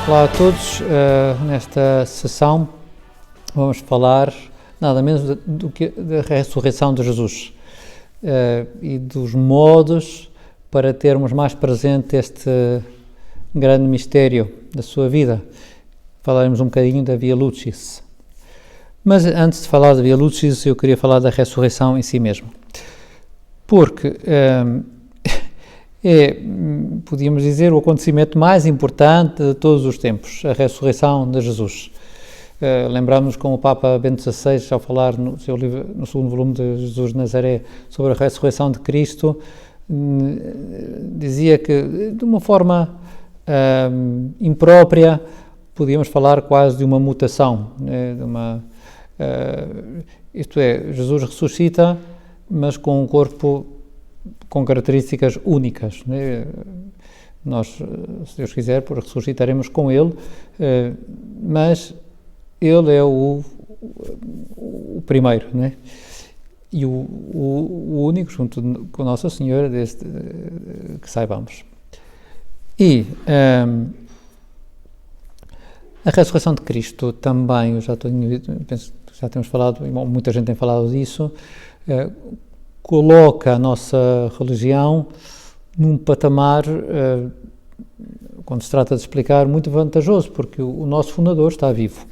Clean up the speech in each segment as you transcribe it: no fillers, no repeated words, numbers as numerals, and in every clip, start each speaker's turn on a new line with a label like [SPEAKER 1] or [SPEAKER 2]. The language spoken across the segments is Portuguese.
[SPEAKER 1] Olá a todos, nesta sessão vamos falar nada menos do que da ressurreição de Jesus e dos modos para termos mais presente este grande mistério da sua vida. Falaremos um bocadinho da Via Lucis. Mas antes de falar da Via Lucis, eu queria falar da ressurreição em si mesmo. Porque podíamos dizer, o acontecimento mais importante de todos os tempos, a ressurreição de Jesus. Lembramos com o Papa Bento XVI, ao falar no seu livro, no segundo volume de Jesus de Nazaré, sobre a ressurreição de Cristo, dizia que, de uma forma imprópria, podíamos falar quase de uma mutação, né? Isto é, Jesus ressuscita, mas com um corpo com características únicas, né? Nós, se Deus quiser, ressuscitaremos com Ele, mas Ele é o primeiro, né? E o único, junto com Nossa Senhora, desde que saibamos. E a ressurreição de Cristo também, penso que já temos falado, muita gente tem falado disso, coloca a nossa religião num patamar, quando se trata de explicar, muito vantajoso, porque o nosso fundador está vivo.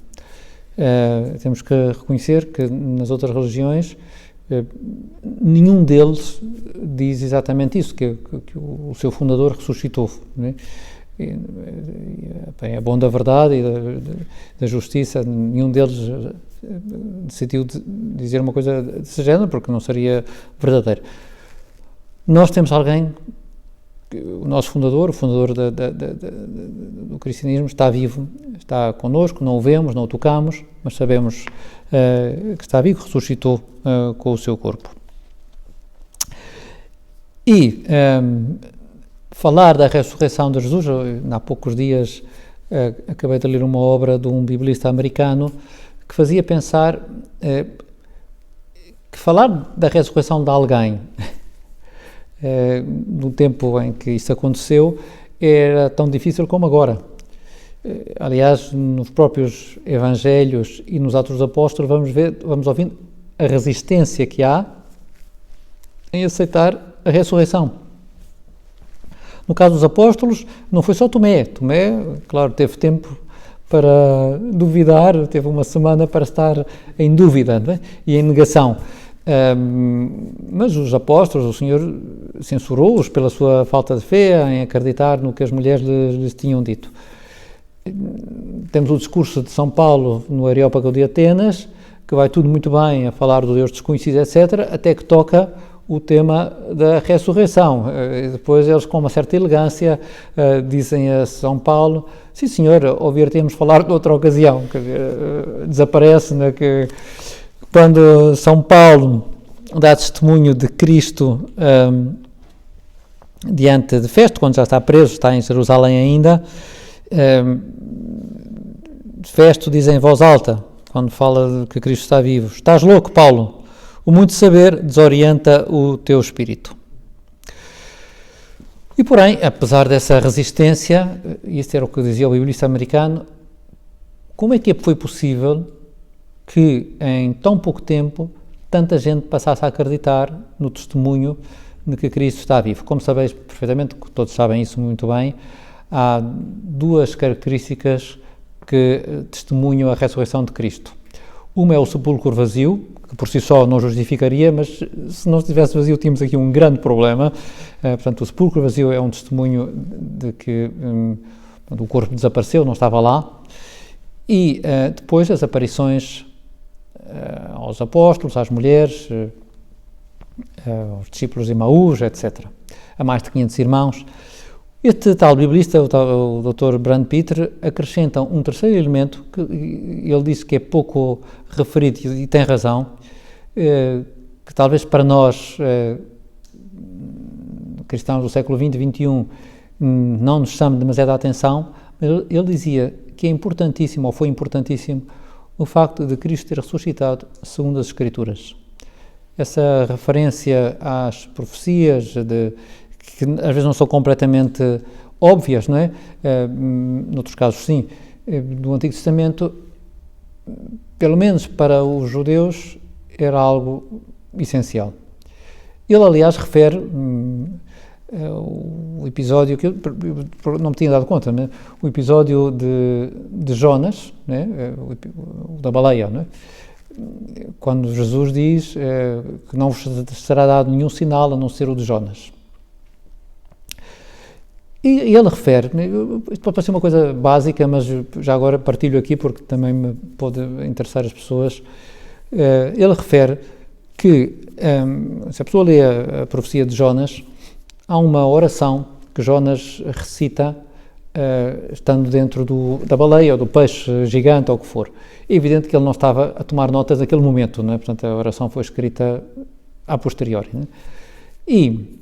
[SPEAKER 1] Temos que reconhecer que nas outras religiões nenhum deles diz exatamente isso, que o seu fundador ressuscitou, né? É bom da verdade e da justiça, nenhum deles decidiu dizer uma coisa desse género, porque não seria verdadeiro. Nós temos alguém, o nosso fundador, o fundador do cristianismo, está vivo, está connosco, não o vemos, não o tocamos, mas sabemos que está vivo, ressuscitou com o seu corpo. E falar da ressurreição de Jesus, há poucos dias acabei de ler uma obra de um biblista americano que fazia pensar que falar da ressurreição de alguém no tempo em que isso aconteceu era tão difícil como agora. Aliás, nos próprios Evangelhos e nos Atos dos Apóstolos vamos ouvindo a resistência que há em aceitar a ressurreição. No caso dos apóstolos, não foi só Tomé. Tomé, claro, teve tempo para duvidar, teve uma semana para estar em dúvida, não é? E em negação. Mas os apóstolos, o Senhor censurou-os pela sua falta de fé, em acreditar no que as mulheres lhes tinham dito. Temos o discurso de São Paulo no Areópago de Atenas, que vai tudo muito bem a falar do Deus desconhecido, etc., até que toca o tema da ressurreição. Depois eles, com uma certa elegância, dizem a São Paulo: sim, senhor, ouvir-te-emos falar de outra ocasião. Desaparece, né, que quando São Paulo dá testemunho de Cristo diante de Festo, quando já está preso, está em Jerusalém ainda, Festo diz em voz alta, quando fala de que Cristo está vivo: estás louco, Paulo? O muito saber desorienta o teu espírito. E, porém, apesar dessa resistência, e isso era o que dizia o biblista americano, como é que foi possível que, em tão pouco tempo, tanta gente passasse a acreditar no testemunho de que Cristo está vivo? Como sabeis perfeitamente, todos sabem isso muito bem, há duas características que testemunham a ressurreição de Cristo. Uma é o sepulcro vazio, que por si só não justificaria, mas se não estivesse vazio tínhamos aqui um grande problema. Portanto, o sepulcro vazio é um testemunho de que o corpo desapareceu, não estava lá. E depois as aparições aos apóstolos, às mulheres, aos discípulos de Emaús, etc. A mais de 500 irmãos. Este tal biblista, o Dr. Brand Peter, acrescenta um terceiro elemento que ele disse que é pouco referido, e tem razão, que talvez para nós, cristãos do século XX e XXI, não nos chame demasiada atenção, mas ele dizia que é importantíssimo, ou foi importantíssimo, o facto de Cristo ter ressuscitado segundo as Escrituras. Essa referência às profecias que às vezes não são completamente óbvias, não é? Noutros casos sim. Do Antigo Testamento, pelo menos para os judeus, era algo essencial. Ele, aliás, refere o episódio que eu não me tinha dado conta, né? O episódio de Jonas, né? O da baleia, né? Quando Jesus diz que não vos será dado nenhum sinal a não ser o de Jonas. E ele refere, isto pode parecer uma coisa básica, mas já agora partilho aqui porque também me pode interessar as pessoas. Ele refere que, se a pessoa lê a profecia de Jonas, há uma oração que Jonas recita estando dentro da baleia ou do peixe gigante ou o que for. É evidente que ele não estava a tomar notas naquele momento, não é? Portanto, a oração foi escrita a posteriori. Não é? E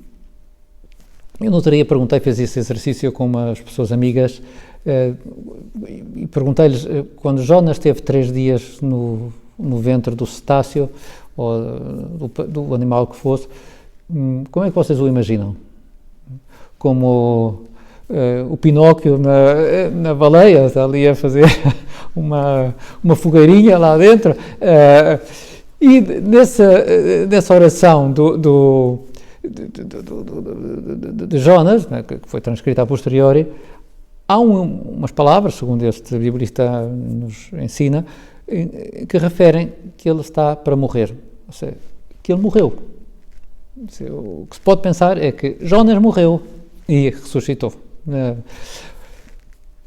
[SPEAKER 1] eu no outro dia fiz esse exercício com umas pessoas amigas e perguntei-lhes, quando Jonas teve 3 dias no ventre do cetáceo ou do animal que fosse, como é que vocês o imaginam? Como o Pinóquio na baleia, está ali a fazer uma fogueirinha lá dentro, e nessa oração de Jonas, né, que foi transcrita a posteriori, há umas palavras, segundo este biblista nos ensina, que referem que ele está para morrer, ou seja, que ele morreu. O que se pode pensar é que Jonas morreu e ressuscitou.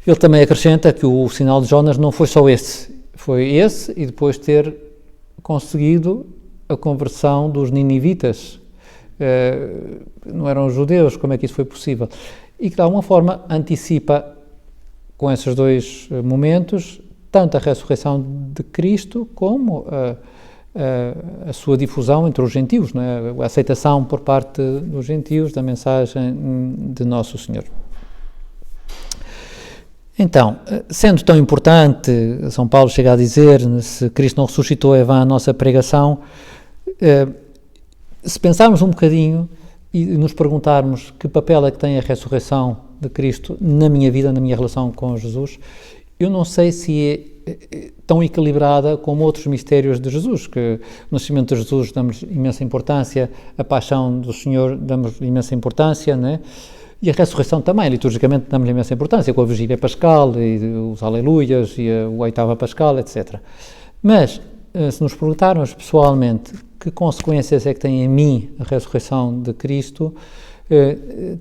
[SPEAKER 1] Ele também acrescenta que o sinal de Jonas não foi só esse, foi esse e depois ter conseguido a conversão dos ninivitas. Não eram judeus, como é que isso foi possível? E que de alguma forma antecipa, com esses 2 momentos, tanto a ressurreição de Cristo como a sua difusão entre os gentios, não é? A aceitação por parte dos gentios da mensagem de Nosso Senhor. Então, sendo tão importante, São Paulo chega a dizer, se Cristo não ressuscitou é vã a nossa pregação, se pensarmos um bocadinho e nos perguntarmos que papel é que tem a ressurreição de Cristo na minha vida, na minha relação com Jesus, eu não sei se é tão equilibrada como outros mistérios de Jesus, que o nascimento de Jesus damos imensa importância, a paixão do Senhor damos imensa importância, né? E a ressurreição também, liturgicamente damos imensa importância, com a vigília pascal, e os aleluias, e a oitava pascal, etc. Mas, se nos perguntarmos pessoalmente que consequências é que tem em mim a ressurreição de Cristo,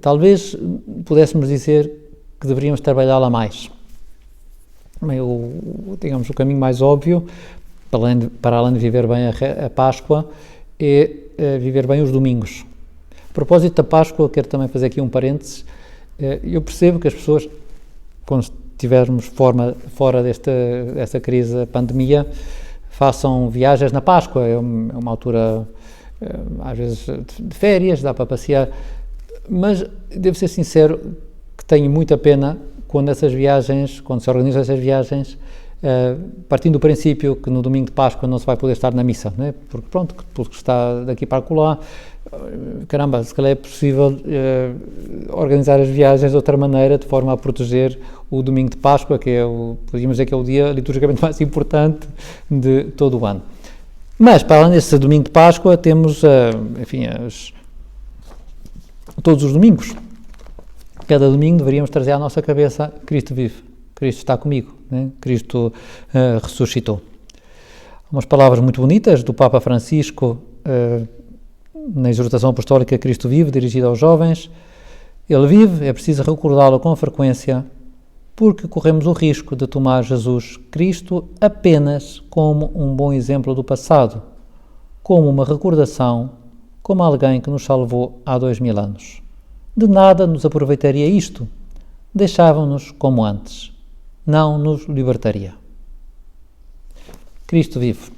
[SPEAKER 1] talvez pudéssemos dizer que deveríamos trabalhá-la mais. Digamos, o caminho mais óbvio, para além de viver bem a Páscoa, é viver bem os domingos. A propósito da Páscoa, quero também fazer aqui um parênteses. Eu percebo que as pessoas, quando estivermos fora desta crise da pandemia, façam viagens na Páscoa. É uma altura, às vezes, de férias, dá para passear, mas devo ser sincero que tenho muita pena quando se organizam essas viagens, partindo do princípio que no domingo de Páscoa não se vai poder estar na missa, né? Porque pronto, tudo que está daqui para acolá, caramba, se calhar é possível organizar as viagens de outra maneira, de forma a proteger o domingo de Páscoa, que podíamos dizer que é o dia liturgicamente mais importante de todo o ano. Mas, para além desse domingo de Páscoa, temos, todos os domingos. Cada domingo deveríamos trazer à nossa cabeça: Cristo vive, Cristo está comigo, né? Cristo ressuscitou. Umas palavras muito bonitas do Papa Francisco na exortação apostólica Cristo vive, dirigida aos jovens. Ele vive, é preciso recordá-lo com frequência, porque corremos o risco de tomar Jesus Cristo apenas como um bom exemplo do passado, como uma recordação, como alguém que nos salvou há 2000 anos. De nada nos aproveitaria isto, deixava-nos como antes, não nos libertaria. Cristo vive.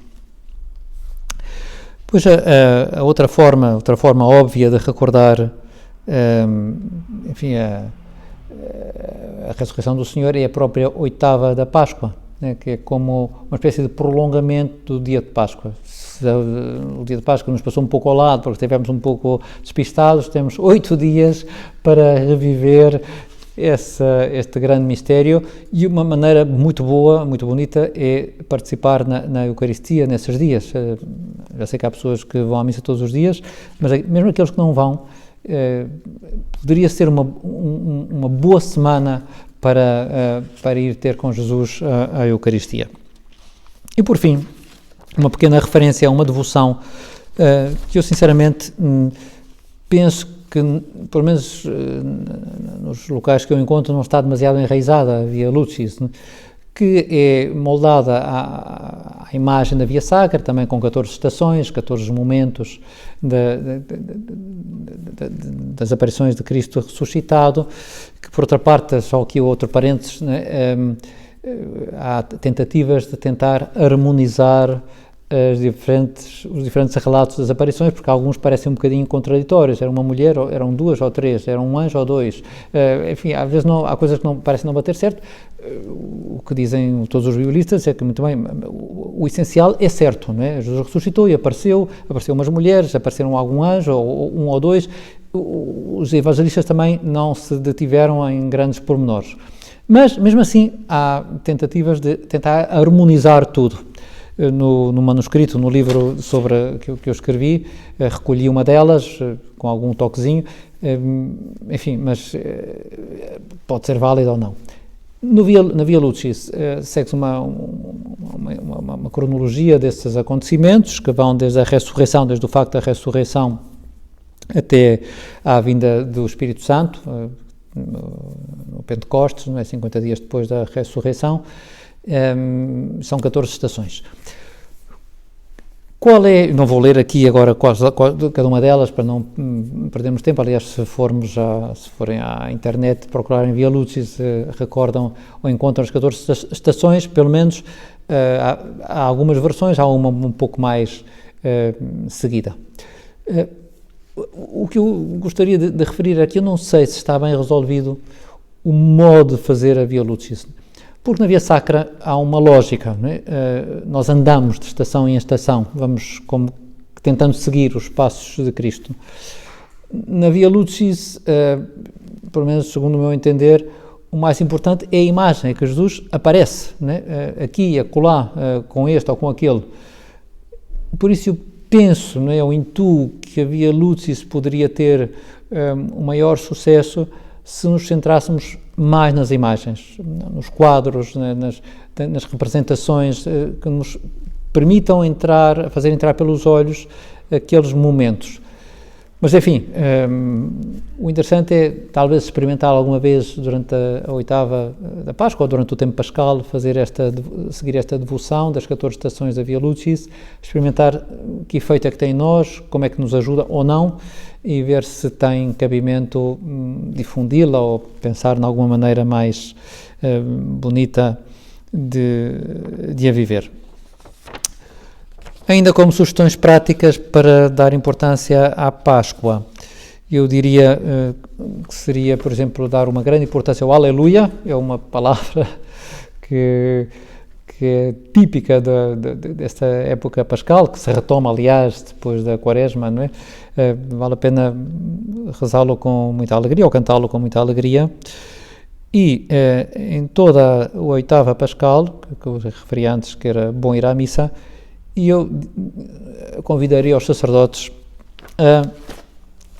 [SPEAKER 1] Pois a outra forma óbvia de recordar, a ressurreição do Senhor é a própria oitava da Páscoa, né, que é como uma espécie de prolongamento do dia de Páscoa. Se o dia de Páscoa nos passou um pouco ao lado, porque estivemos um pouco despistados, temos 8 dias para reviver este grande mistério, e uma maneira muito boa, muito bonita, é participar na Eucaristia nesses dias. Já sei que há pessoas que vão à missa todos os dias, mas mesmo aqueles que não vão, poderia ser uma boa semana para ir ter com Jesus a Eucaristia. E por fim, uma pequena referência a uma devoção que eu sinceramente penso que, pelo menos nos locais que eu encontro, não está demasiado enraizada, a Via Lucis, que é moldada à imagem da Via Sacra, também com 14 estações, 14 momentos das aparições de Cristo ressuscitado, que, por outra parte, só aqui outro parênteses, há tentativas de tentar harmonizar os diferentes relatos das aparições, porque alguns parecem um bocadinho contraditórios. Era uma mulher, ou eram 2 ou 3, era um anjo ou 2. Enfim, às vezes há coisas que não parecem não bater certo. O que dizem todos os biblistas é que, muito bem, o essencial é certo, não é? Jesus ressuscitou e apareceu umas mulheres, apareceram algum anjo, ou 1 ou 2. Os evangelistas também não se detiveram em grandes pormenores. Mas, mesmo assim, há tentativas de tentar harmonizar tudo. No manuscrito, no livro que eu escrevi, recolhi uma delas, com algum toquezinho, enfim, mas pode ser válida ou não. Na Via Lucis segue-se uma cronologia desses acontecimentos, que vão desde a ressurreição, desde o facto da ressurreição até à vinda do Espírito Santo, no Pentecostes, não é? 50 dias depois da ressurreição. São 14 estações. Não vou ler aqui agora cada uma delas para não perdermos tempo. Aliás, se forem à internet procurarem Via Lucis, recordam ou encontram as 14 estações, pelo menos há algumas versões, há uma um pouco mais seguida. O que eu gostaria de referir aqui, eu não sei se está bem resolvido o modo de fazer a Via Lucis. Porque na Via Sacra há uma lógica, não é? Nós andamos de estação em estação, vamos como tentando seguir os passos de Cristo. Na Via Lucis, pelo menos segundo o meu entender, o mais importante é a imagem, é que Jesus aparece, não é? Aqui e acolá, com este ou com aquele. Por isso eu penso, não é? Eu intuo que a Via Lucis poderia ter um maior sucesso se nos centrássemos mais nas imagens, nos quadros, nas representações que nos permitam fazer entrar pelos olhos aqueles momentos. Mas, enfim, o interessante é talvez experimentar alguma vez durante a oitava da Páscoa ou durante o tempo pascal, seguir esta devoção das 14 estações da Via Lucis, experimentar que efeito é que tem em nós, como é que nos ajuda ou não, e ver se tem cabimento difundi-la ou pensar em alguma maneira mais bonita de a viver. Ainda como sugestões práticas para dar importância à Páscoa, eu diria que seria, por exemplo, dar uma grande importância ao Aleluia. É uma palavra que é típica desta época pascal, que se retoma, aliás, depois da Quaresma, não é? Vale a pena rezá-lo com muita alegria, ou cantá-lo com muita alegria. E em toda a oitava pascal, que eu referi antes que era bom ir à missa, e eu convidaria os sacerdotes a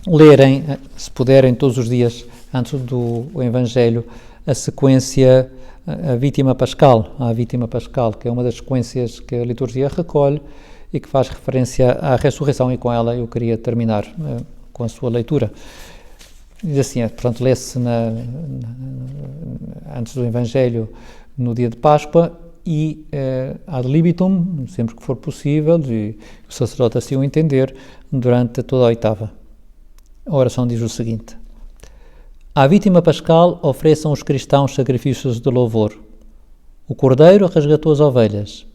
[SPEAKER 1] lerem, se puderem, todos os dias, antes do Evangelho, a sequência, a Vítima Pascal, que é uma das sequências que a liturgia recolhe e que faz referência à ressurreição, e com ela eu queria terminar com a sua leitura. Diz assim, portanto, lê-se antes do Evangelho no dia de Páscoa e ad libitum, sempre que for possível, e o sacerdote assim o entender, durante toda a oitava. A oração diz o seguinte: à Vítima Pascal ofereçam os cristãos sacrifícios de louvor. O Cordeiro resgatou as ovelhas.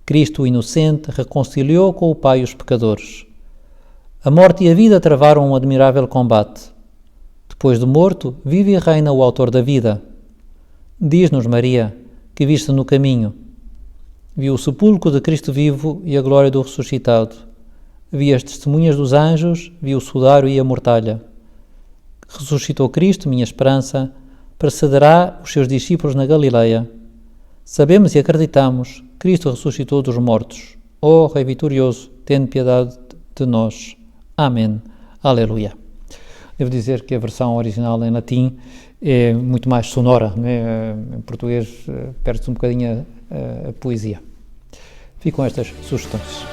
[SPEAKER 1] Cristo, o inocente, reconciliou com o Pai os pecadores. A morte e a vida travaram um admirável combate. Depois de morto, vive e reina o Autor da vida. Diz-nos, Maria, que viste no caminho. Vi o sepulcro de Cristo vivo e a glória do ressuscitado. Vi as testemunhas dos anjos, vi o sudário e a mortalha. Ressuscitou Cristo, minha esperança, precederá os seus discípulos na Galileia. Sabemos e acreditamos, Cristo ressuscitou dos mortos. Ó Rei vitorioso, tende piedade de nós. Amém. Aleluia. Devo dizer que a versão original em latim é muito mais sonora, né? Em português perde-se um bocadinho a poesia. Ficam estas sugestões.